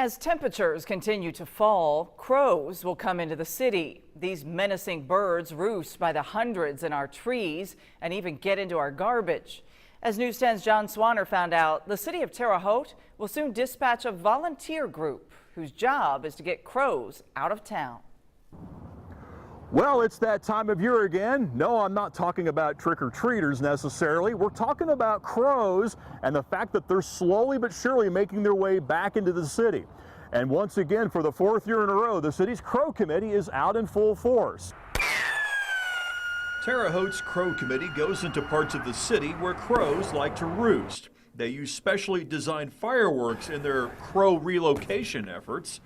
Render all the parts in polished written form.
As temperatures continue to fall, crows will come into the city. These menacing birds roost by the hundreds in our trees and even get into our garbage. As News 10's John Swanner found out, the city of Terre Haute will soon dispatch a volunteer group whose job is to get crows out of town. Well, it's that time of year again. No, I'm not talking about trick-or-treaters necessarily. We're talking about crows and the fact that they're slowly but surely making their way back into the city. And once again, for the fourth year in a row, the city's Crow Committee is out in full force. Terre Haute's Crow Committee goes into parts of the city where crows like to roost. They use specially designed fireworks in their crow relocation efforts.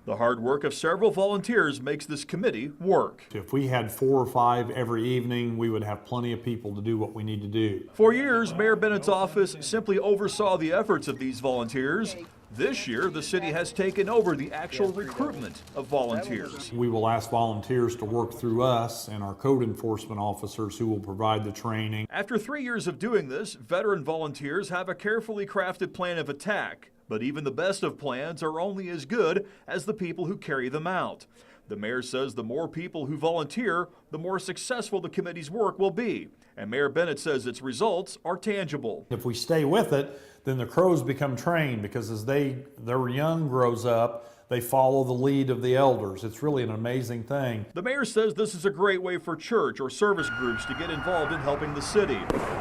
The hard work of several volunteers makes this committee work. If we had 4 or 5 every evening, we would have plenty of people to do what we need to do. For years, Mayor Bennett's office simply oversaw the efforts of these volunteers. This year, the city has taken over the actual recruitment of volunteers. We will ask volunteers to work through us and our code enforcement officers who will provide the training. After 3 years of doing this, veteran volunteers have a carefully crafted plan of attack. But even the best of plans are only as good as the people who carry them out. The mayor says the more people who volunteer, the more successful the committee's work will be. And Mayor Bennett says its results are tangible. If we stay with it, then the crows become trained because as their young grows up, they follow the lead of the elders. It's really an amazing thing. The mayor says this is a great way for church or service groups to get involved in helping the city.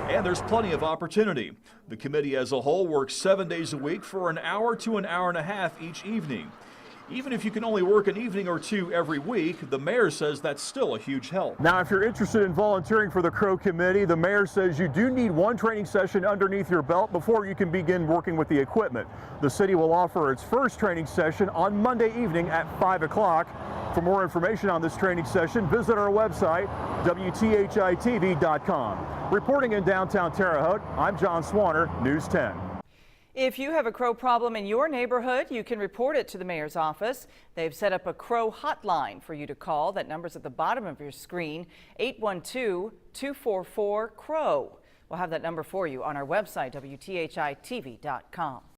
And there's plenty of opportunity. The committee as a whole works 7 days a week for an hour to an hour and a half each evening. Even if you can only work an evening or two every week, the mayor says that's still a huge help. Now, if you're interested in volunteering for the Crow Committee, the mayor says you do need one training session underneath your belt before you can begin working with the equipment. The city will offer its first training session on Monday evening at 5 o'clock. For more information on this training session, visit our website, WTHI-TV.com. Reporting in downtown Terre Haute, I'm John Swanner, News 10. If you have a crow problem in your neighborhood, you can report it to the mayor's office. They've set up a crow hotline for you to call. That number's at the bottom of your screen, 812-244-CROW. We'll have that number for you on our website, WTHI-TV.com.